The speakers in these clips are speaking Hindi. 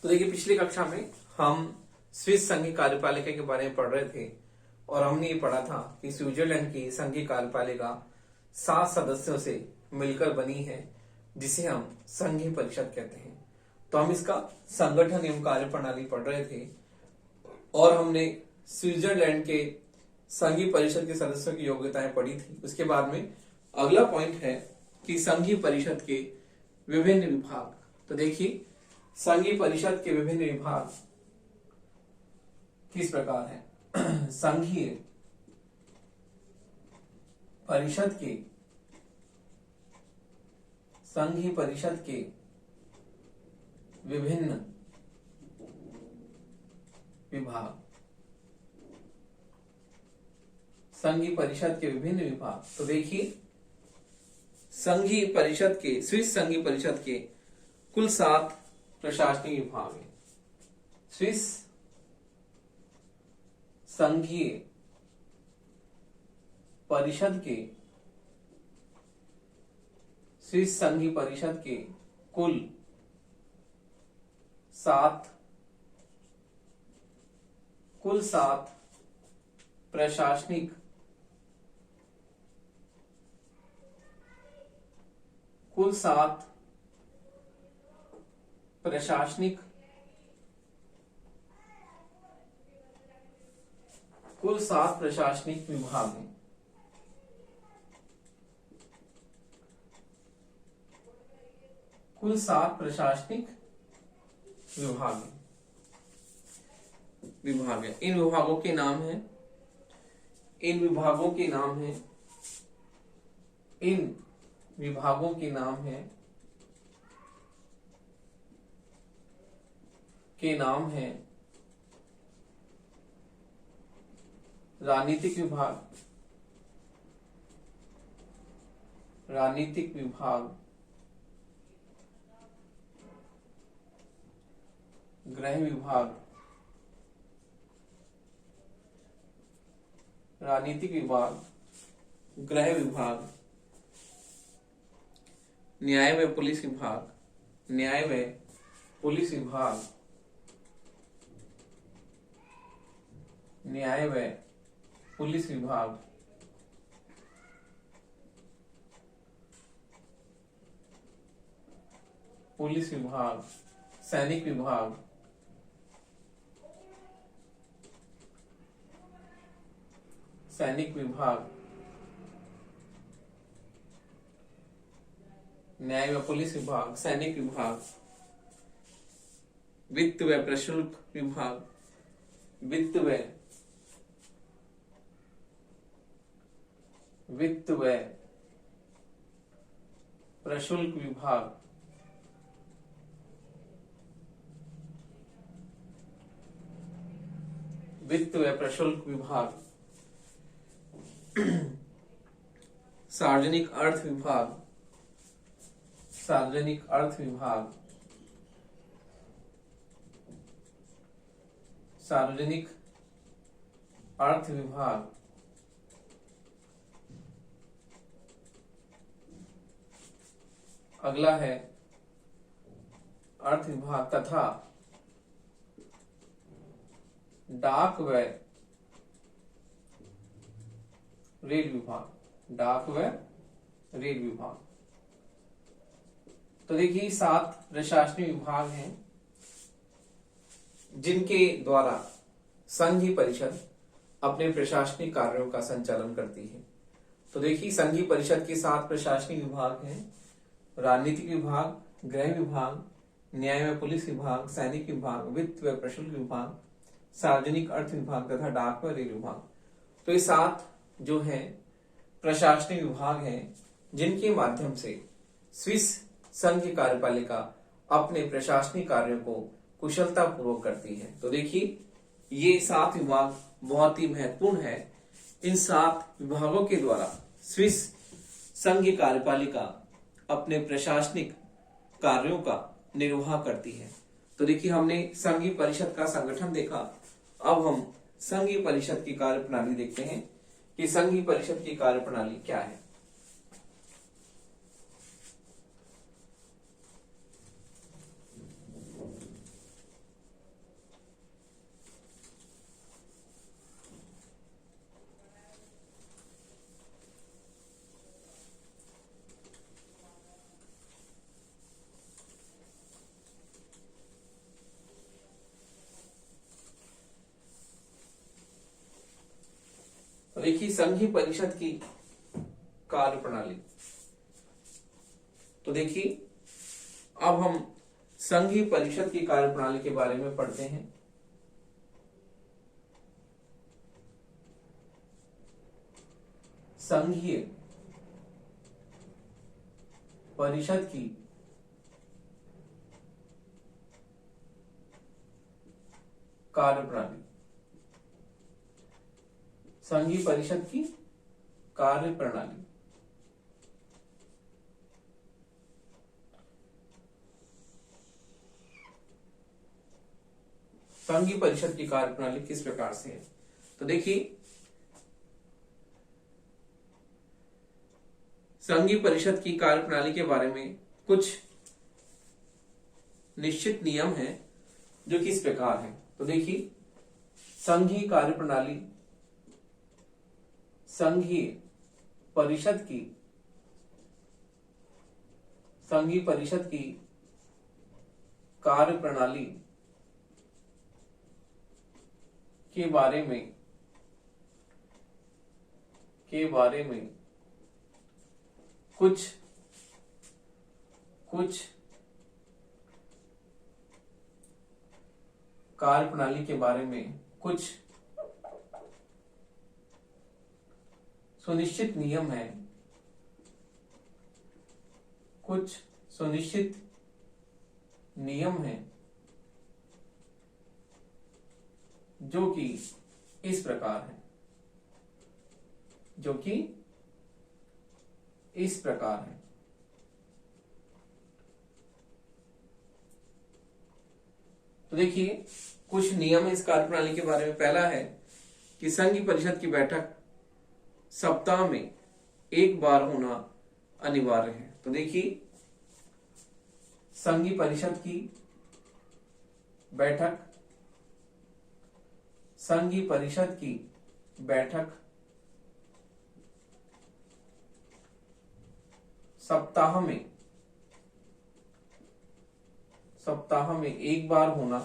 तो देखिए पिछली कक्षा में हम स्विस संघीय कार्यपालिका के बारे में पढ़ रहे थे और हमने ये पढ़ा था कि स्विट्जरलैंड की संघीय कार्यपालिका 7 सदस्यों से मिलकर बनी है जिसे हम संघीय परिषद कहते हैं। तो हम इसका संगठन एवं कार्यप्रणाली पढ़ रहे थे और हमने स्विट्जरलैंड के संघीय परिषद के सदस्यों की योग्यताएं पढ़ी थी। उसके बाद में अगला पॉइंट है कि संघीय परिषद के विभिन्न विभाग। तो देखिए संघीय परिषद के विभिन्न विभाग किस प्रकार है। संघीय परिषद के विभिन्न विभाग, संघीय परिषद के विभिन्न विभाग। तो देखिए संघीय परिषद के स्विस संघीय परिषद के कुल 7 प्रशासनिक विभाग हैं। स्विस संघीय परिषद के कुल 7 प्रशासनिक विभाग हैं। कुल 7 प्रशासनिक विभाग है। इन विभागों के नाम है राजनीतिक विभाग, गृह विभाग, न्याय व पुलिस विभाग, सैनिक विभाग, न्याय व पुलिस विभाग, सैनिक विभाग, वित्त व प्रशुल्क विभाग, सार्वजनिक अर्थ विभाग, अगला है अर्थ विभाग तथा डाक व रेल विभाग। तो देखिए 7 प्रशासनिक विभाग हैं जिनके द्वारा संघीय परिषद अपने प्रशासनिक कार्यों का संचालन करती है। तो देखिए संघीय परिषद के 7 प्रशासनिक विभाग हैं। राजनीतिक विभाग, गृह विभाग, न्याय व पुलिस विभाग, सैनिक विभाग, वित्त व प्रशुल्क विभाग, सार्वजनिक अर्थ विभाग तथा डाक व रेल विभाग। तो ये 7 जो है प्रशासनिक विभाग हैं जिनके माध्यम से स्विस संघीय कार्यपालिका अपने प्रशासनिक कार्यों को कुशलता पूर्वक करती है। तो देखिए ये 7 विभाग बहुत ही महत्वपूर्ण है। इन 7 विभागों के द्वारा स्विस संघीय कार्यपालिका अपने प्रशासनिक कार्यों का निर्वाह करती है। तो देखिए हमने संघीय परिषद का संगठन देखा, अब हम संघीय परिषद की कार्यप्रणाली देखते हैं कि संघीय परिषद की कार्यप्रणाली क्या है। देखिए संघीय परिषद की कार्य प्रणाली। तो देखिए अब हम संघीय परिषद की कार्य प्रणाली के बारे में पढ़ते हैं। संघीय परिषद की कार्य प्रणाली। संघीय परिषद की कार्य प्रणाली। संघीय परिषद की कार्य प्रणाली किस प्रकार से है? तो देखिए संघीय परिषद की कार्य प्रणाली के बारे में कुछ निश्चित नियम हैं जो किस प्रकार है। तो देखिए संघीय कार्य प्रणाली संघीय परिषद की कार्य प्रणाली के बारे में कुछ कार्य प्रणाली के बारे में कुछ सुनिश्चित नियम है, कुछ सुनिश्चित नियम है जो कि इस प्रकार है, जो कि इस प्रकार है। तो देखिए कुछ नियम इस कार्य प्रणाली के बारे में। पहला है कि संघीय परिषद की बैठक सप्ताह में एक बार होना अनिवार्य है। तो देखिए संघीय परिषद की बैठक सप्ताह में एक बार होना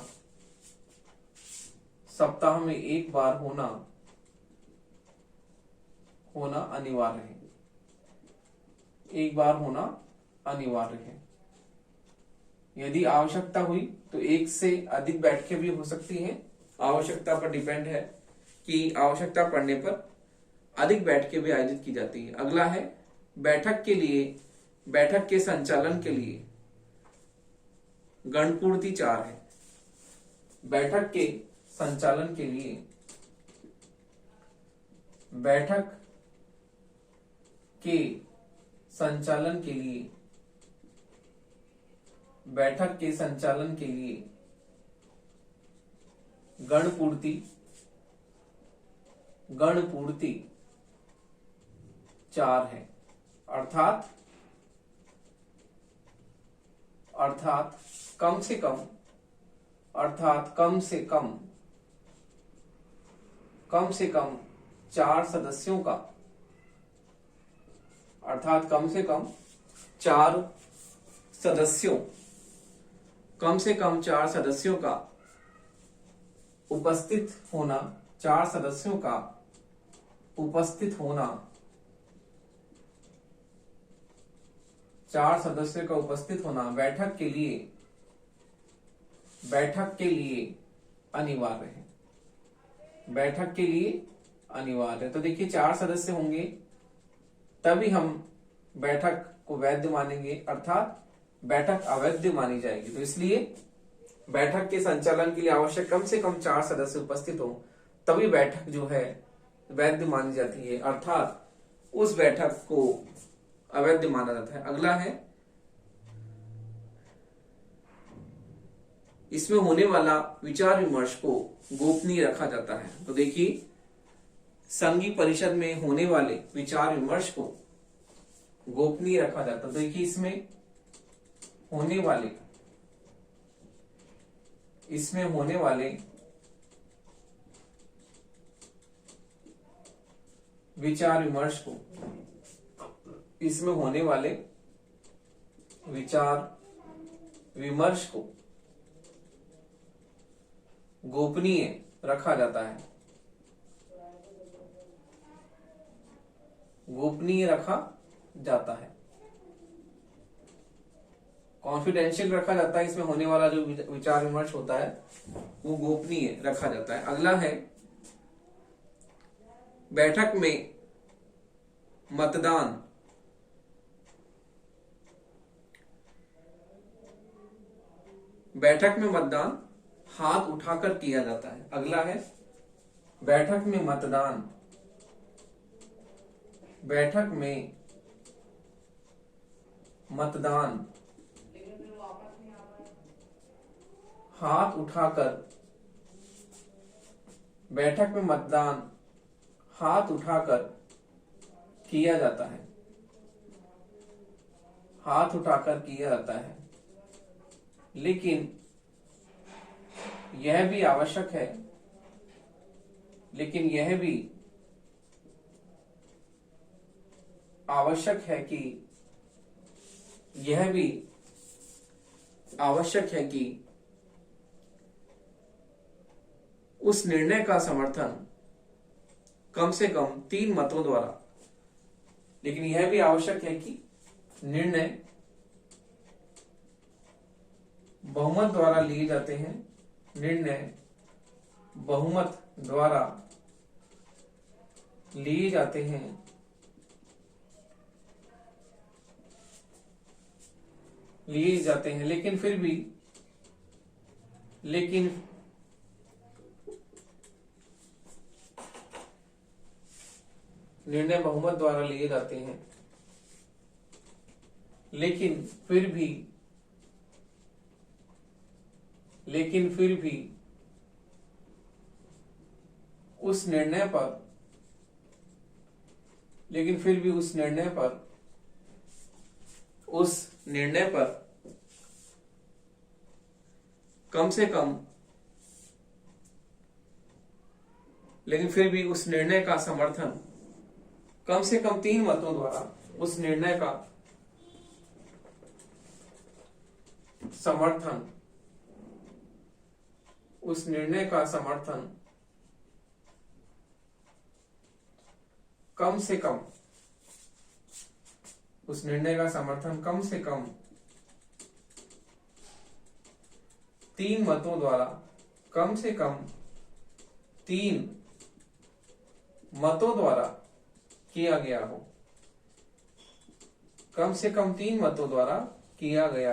अनिवार्य है। एक बार होना अनिवार्य है। यदि आवश्यकता हुई तो एक से अधिक बैठकें भी हो सकती हैं। आवश्यकता पर डिपेंड है कि आवश्यकता पड़ने पर अधिक बैठकें भी आयोजित की जाती है। अगला है बैठक के संचालन के लिए गणपूर्ति 4 है। बैठक के संचालन के लिए गणपूर्ति 4 है। अर्थात कम से कम 4 सदस्यों का उपस्थित होना बैठक के लिए अनिवार्य है। तो देखिए 4 सदस्य होंगे तभी हम बैठक को वैध मानेंगे, अर्थात बैठक अवैध मानी जाएगी। तो इसलिए बैठक के संचालन के लिए आवश्यक कम से कम 4 सदस्य उपस्थित हो तभी बैठक जो है वैध मानी जाती है, अर्थात उस बैठक को अवैध माना जाता है। अगला है इसमें होने वाला विचार विमर्श को गोपनीय रखा जाता है। तो देखिए संघीय परिषद में होने वाले विचार विमर्श को गोपनीय रखा जाता है। तो देखिए इसमें होने वाले विचार विमर्श को गोपनीय रखा जाता है। गोपनीय रखा जाता है, कॉन्फिडेंशियल रखा जाता है। इसमें होने वाला जो विचार विमर्श होता है वो गोपनीय रखा जाता है। अगला है बैठक में मतदान हाथ उठाकर किया जाता है। अगला है बैठक में मतदान हाथ उठाकर किया जाता है। लेकिन यह भी आवश्यक है कि उस निर्णय का समर्थन कम से कम 3 मतों द्वारा, लेकिन यह भी आवश्यक है कि निर्णय बहुमत द्वारा लिए जाते हैं, लेकिन फिर भी निर्णय बहुमत द्वारा लिए जाते हैं, लेकिन फिर भी उस निर्णय पर कम से कम, लेकिन फिर भी उस निर्णय का समर्थन कम से कम 3 मतों द्वारा उस निर्णय का समर्थन कम से कम 3 मतों द्वारा, किया गया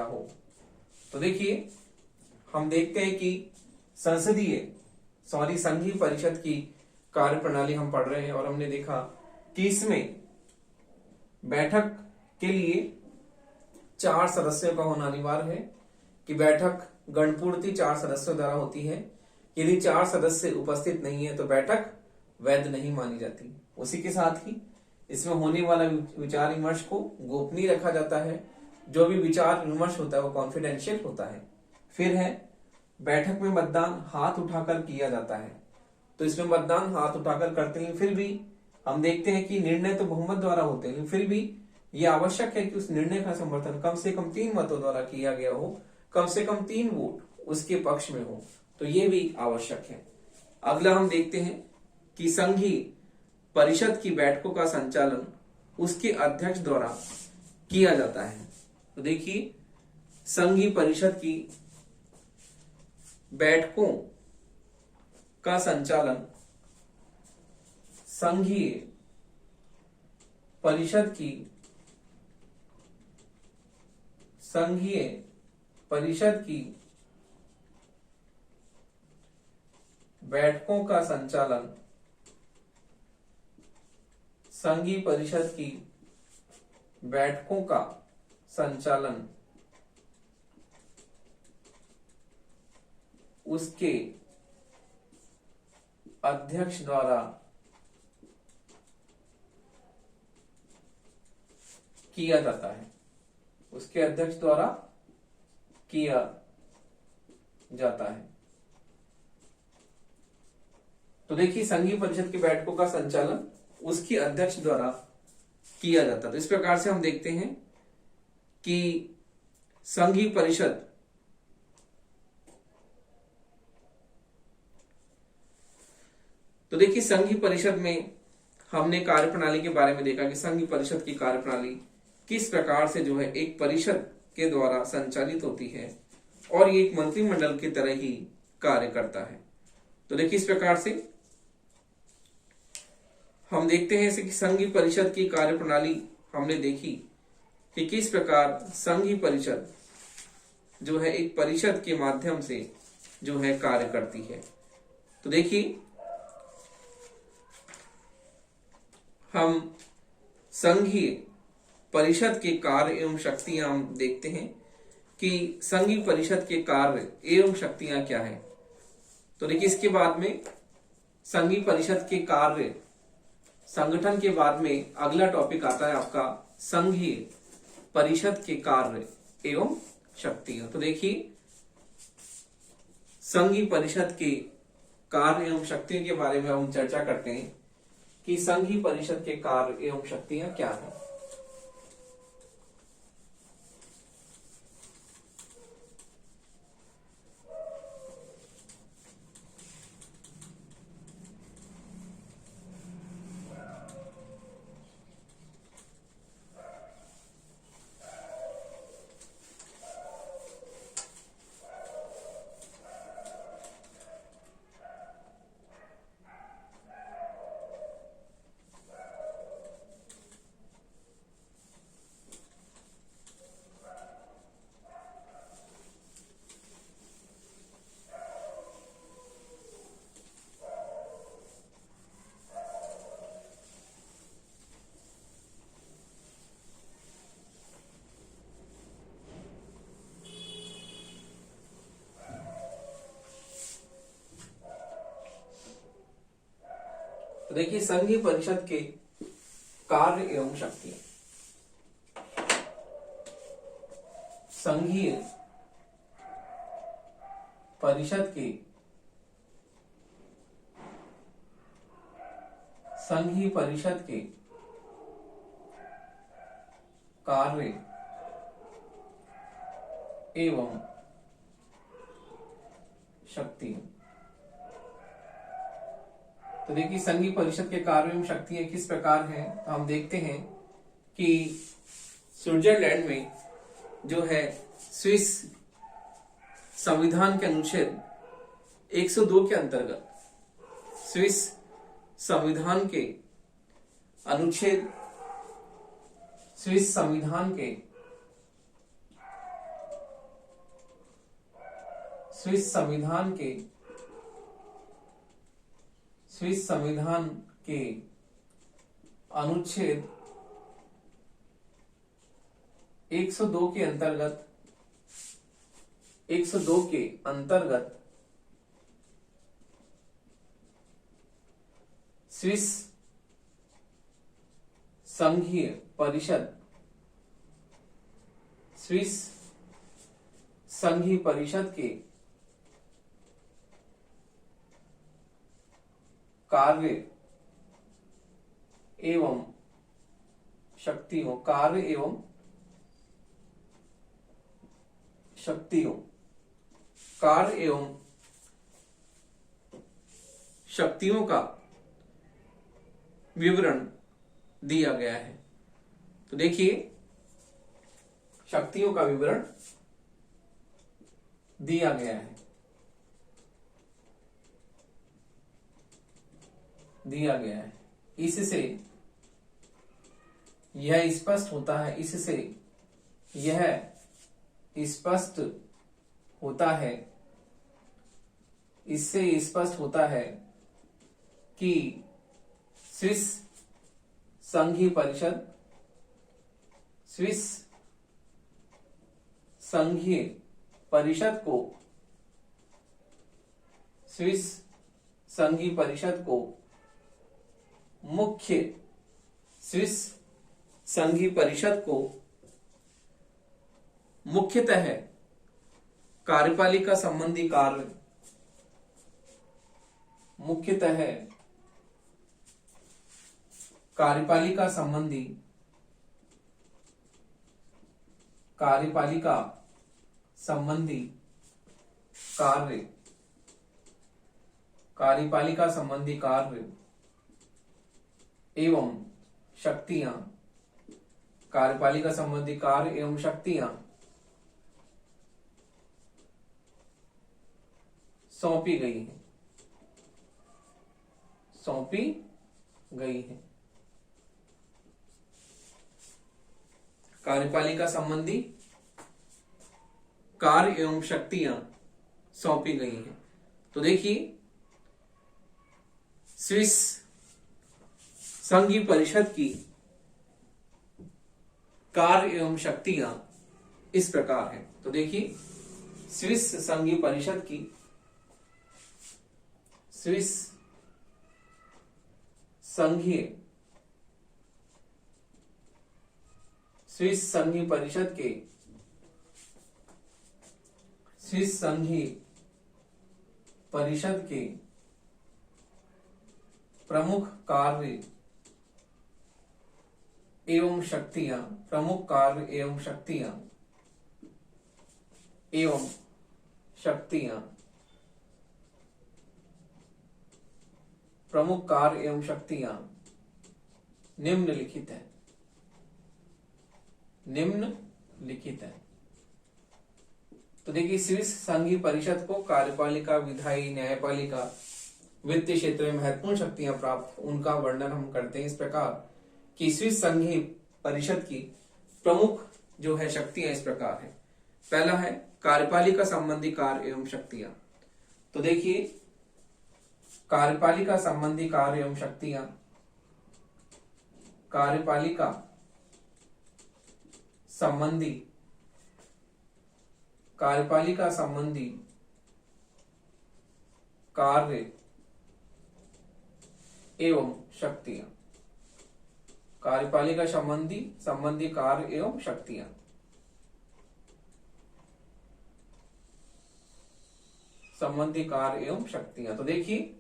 हो। तो देखिए हम देखते हैं कि संघीय परिषद की कार्यप्रणाली हम पढ़ रहे हैं और हमने देखा कि इसमें बैठक के लिए 4 सदस्यों का होना अनिवार्य है, कि बैठक गणपूर्ति 4 सदस्यों द्वारा होती है। यदि 4 सदस्य उपस्थित नहीं है तो बैठक वैध नहीं मानी जाती। उसी के साथ ही इसमें होने वाला विचार विमर्श को गोपनीय रखा जाता है, जो भी विचार विमर्श होता है वो कॉन्फिडेंशियल होता है। फिर है बैठक में मतदान हाथ उठाकर किया जाता है, तो इसमें मतदान हाथ उठाकर करते हैं, फिर भी हम देखते हैं कि निर्णय तो बहुमत द्वारा होते हैं, फिर भी यह आवश्यक है कि उस निर्णय का समर्थन कम से कम 3 मतों द्वारा किया गया हो, कम से कम 3 वोट उसके पक्ष में हो, तो ये भी आवश्यक है। अगला हम देखते हैं कि संघीय परिषद की बैठकों का संचालन उसके अध्यक्ष द्वारा किया जाता है। तो देखिए संघीय परिषद की बैठकों का संचालन संघीय परिषद की बैठकों का संचालन संघीय परिषद की बैठकों का संचालन उसके अध्यक्ष द्वारा किया जाता है, उसके अध्यक्ष द्वारा किया जाता है। तो देखिए संघीय परिषद की बैठकों का संचालन उसकी अध्यक्ष द्वारा किया जाता है। तो इस प्रकार से हम देखते हैं कि संघीय परिषद में हमने कार्यप्रणाली के बारे में देखा कि संघ परिषद की कार्यप्रणाली किस प्रकार से जो है एक परिषद के द्वारा संचालित होती है और ये एक मंत्रिमंडल की तरह ही कार्य करता है। तो देखिए इस प्रकार से हम देखते हैं कि संघीय परिषद की कार्यप्रणाली हमने देखी कि किस प्रकार संघीय परिषद जो है एक परिषद के माध्यम से जो है कार्य करती है। तो देखिए हम संघीय परिषद के कार्य एवं शक्तियां हम देखते हैं कि संघीय परिषद के कार्य एवं शक्तियां क्या है। तो देखिए इसके बाद में संघीय परिषद के कार्य संगठन के बाद में अगला टॉपिक आता है आपका संघीय परिषद के कार्य एवं शक्तियां। तो देखिए संघीय परिषद के कार्य एवं शक्तियों के बारे में हम चर्चा करते हैं कि संघीय परिषद के कार्य एवं शक्तियां क्या हैं। तो देखिए संघीय परिषद के कार्य एवं शक्तियां। संघीय परिषद के कार्य एवं शक्तियां। तो देखिए संघीय परिषद के कार्य एवं शक्तियां किस प्रकार हैं। तो हम देखते हैं कि स्विट्जरलैंड में जो है स्विस संविधान के अनुच्छेद 102 के अंतर्गत स्विस संविधान के अनुच्छेद स्विस संविधान के अनुच्छेद 102 के अंतर्गत स्विस संघीय परिषद के कार्य एवं शक्तियों का विवरण दिया गया है। तो देखिए शक्तियों का विवरण दिया गया है। इससे यह स्पष्ट होता है कि स्विस संघीय परिषद को मुख्यतः कार्यपालिका संबंधी कार्य एवं शक्तियां, कार्यपालिका संबंधी कार्य एवं शक्तियां सौंपी गई हैं, सौंपी गई है। कार्यपालिका संबंधी कार्य एवं शक्तियां सौंपी गई हैं। तो देखिए स्विस संघीय परिषद की कार्य एवं शक्तियां इस प्रकार हैं। तो देखिए स्विस संघीय परिषद की, स्विस संघीय परिषद के, स्विस संघीय परिषद के प्रमुख कार्य एवं शक्तियां, प्रमुख कार्य एवं शक्तियां एवं शक्तियां, प्रमुख कार्य एवं शक्तियां निम्नलिखित है, निम्नलिखित है। तो देखिए स्विस संघीय परिषद को कार्यपालिका, विधायी, न्यायपालिका, वित्तीय क्षेत्र में महत्वपूर्ण शक्तियां प्राप्त, उनका वर्णन हम करते हैं इस प्रकार कि स्विस संघीय परिषद की प्रमुख जो है शक्तियां इस प्रकार है। पहला है कार्यपालिका संबंधी कार्य एवं शक्तियां। तो देखिए कार्यपालिका संबंधी कार्य एवं शक्तियां, कार्यपालिका संबंधी, कार्यपालिका संबंधी कार्य एवं शक्तियां, कार्यपालिका संबंधी कार्य एवं शक्तियां। संबंधी कार्य एवं शक्तियां। तो देखिए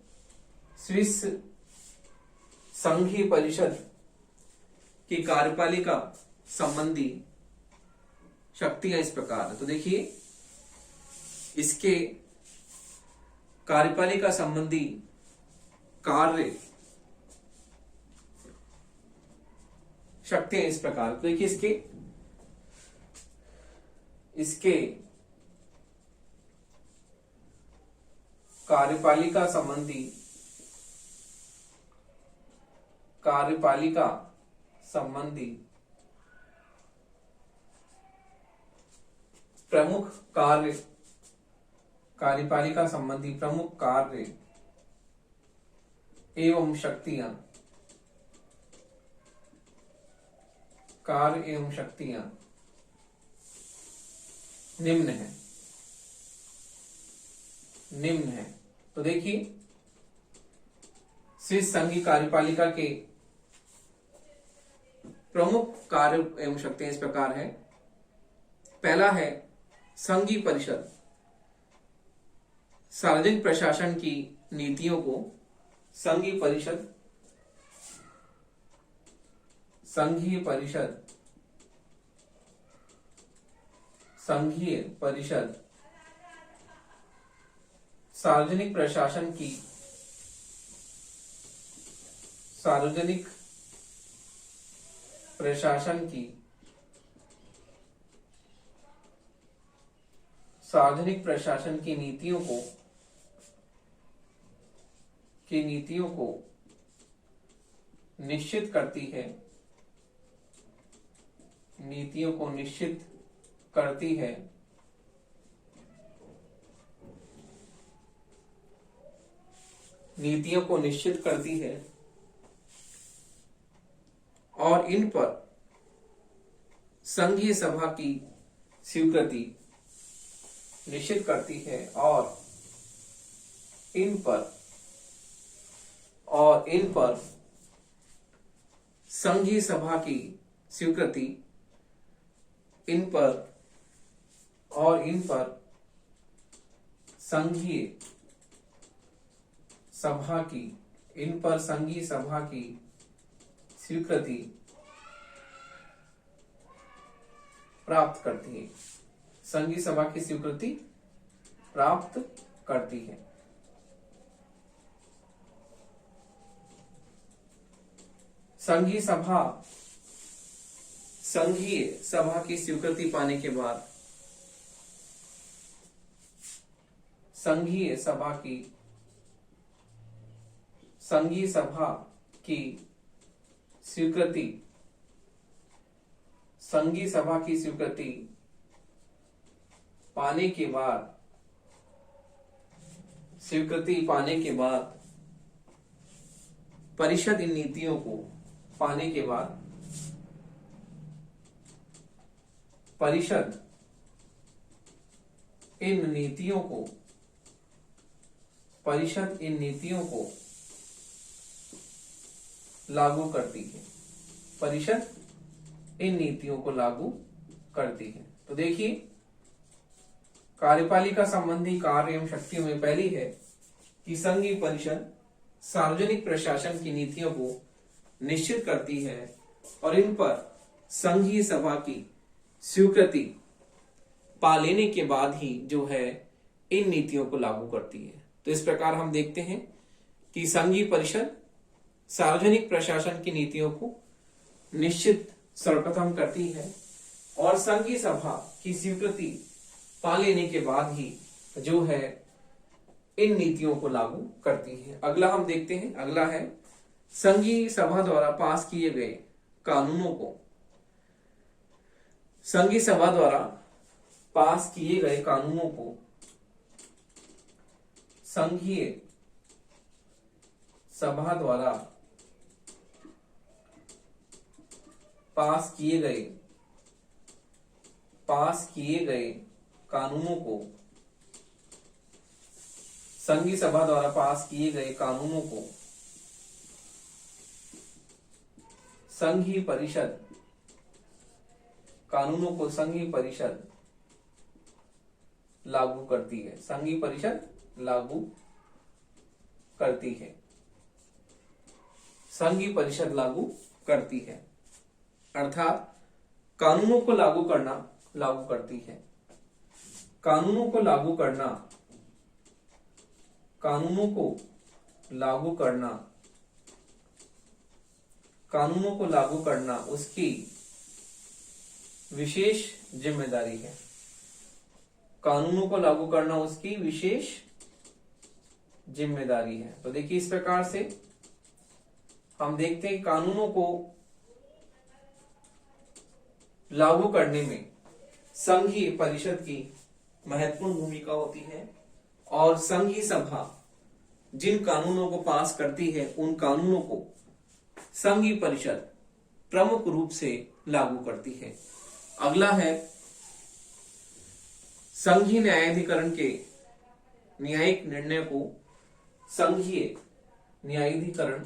स्विस संघीय परिषद की कार्यपालिका संबंधी शक्तियां इस प्रकार है। तो देखिए इसके कार्यपालिका संबंधी कार्य शक्तियां इस प्रकार। तो देखिए इसके कार्यपालिका संबंधी प्रमुख कार्य, कार्यपालिका संबंधी प्रमुख कार्य एवं शक्तियां, कार्य एवं शक्तियां निम्न है, निम्न है। तो देखिए स्विस संघीय कार्यपालिका के प्रमुख कार्य एवं शक्तियां इस प्रकार है। पहला है संघीय परिषद सार्वजनिक प्रशासन की नीतियों को, संघीय परिषद सार्वजनिक प्रशासन की, सार्वजनिक प्रशासन की, सार्वजनिक प्रशासन की नीतियों को निश्चित करती है, नीतियों को निश्चित करती है, नीतियों को निश्चित करती है और इन पर संघीय सभा की स्वीकृति निश्चित करती है और इन पर संघीय सभा की स्वीकृति, इन पर संघीय सभा की, इन पर संघीय सभा की स्वीकृति प्राप्त करती है, संघीय सभा की स्वीकृति प्राप्त करती है। संघीय सभा की स्वीकृति पाने के बाद संघीय सभा की स्वीकृति पाने के बाद परिषद इन नीतियों को पाने के बाद परिषद इन नीतियों को लागू करती है। परिषद इन नीतियों को लागू करती है। तो देखिए, कार्यपालिका संबंधी कार्य एवं शक्तियों में पहली है कि संघीय परिषद सार्वजनिक प्रशासन की नीतियों को निश्चित करती है और इन पर संघीय सभा की स्वीकृति पा लेने के बाद ही जो है इन नीतियों को लागू करती है। तो इस प्रकार हम देखते हैं कि संघीय परिषद सार्वजनिक प्रशासन की नीतियों को निश्चित सर्वप्रथम करती है और संघीय सभा की स्वीकृति पा लेने के बाद ही जो है इन नीतियों को लागू करती है। अगला हम देखते हैं, अगला है संघीय सभा द्वारा पास किए गए कानूनों को संघीय सभा द्वारा पास किए गए कानूनों को संघीय सभा द्वारा पास किए गए कानूनों को संघीय सभा द्वारा पास किए गए कानूनों को संघीय परिषद लागू करती है। संघीय परिषद लागू करती है। संघीय परिषद लागू करती है अर्थात कानूनों को लागू करती है। कानूनों को लागू करना उसकी विशेष जिम्मेदारी है। कानूनों को लागू करना उसकी विशेष जिम्मेदारी है। तो देखिए, इस प्रकार से हम देखते हैं कानूनों को लागू करने में संघीय परिषद की महत्वपूर्ण भूमिका होती है और संघीय सभा जिन कानूनों को पास करती है उन कानूनों को संघीय परिषद प्रमुख रूप से लागू करती है। अगला है संघीय न्यायाधिकरण के न्यायिक निर्णय को संघीय न्यायाधिकरण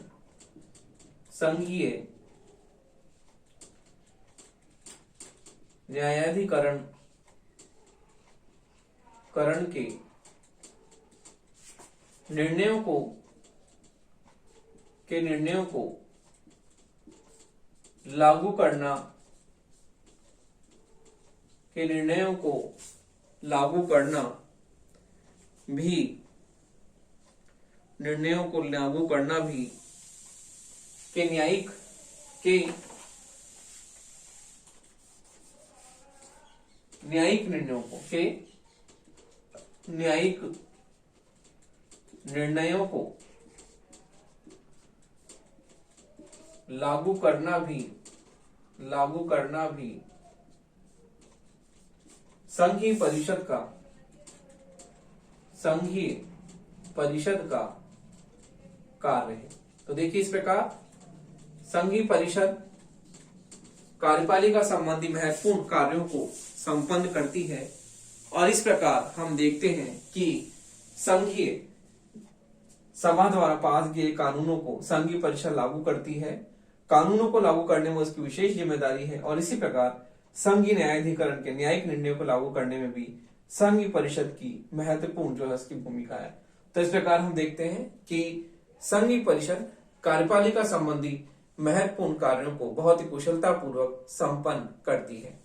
के निर्णयों को लागू करना भी के न्यायिक निर्णयों को लागू करना भी संघीय परिषद का कार्य है। तो देखिए, इस प्रकार संघीय परिषद कार्यपालिका संबंधी महत्वपूर्ण कार्यों को संपन्न करती है और इस प्रकार हम देखते हैं कि संघीय सभा द्वारा पास किए कानूनों को संघीय परिषद लागू करती है। कानूनों को लागू करने में उसकी विशेष जिम्मेदारी है और इसी प्रकार संघीय न्यायाधिकरण के न्यायिक निर्णयों को लागू करने में भी संघीय परिषद की महत्वपूर्ण जो है उसकी भूमिका है। तो इस प्रकार हम देखते हैं कि संघीय परिषद कार्यपालिका संबंधी महत्वपूर्ण कार्यों को बहुत ही कुशलता पूर्वक संपन्न करती है।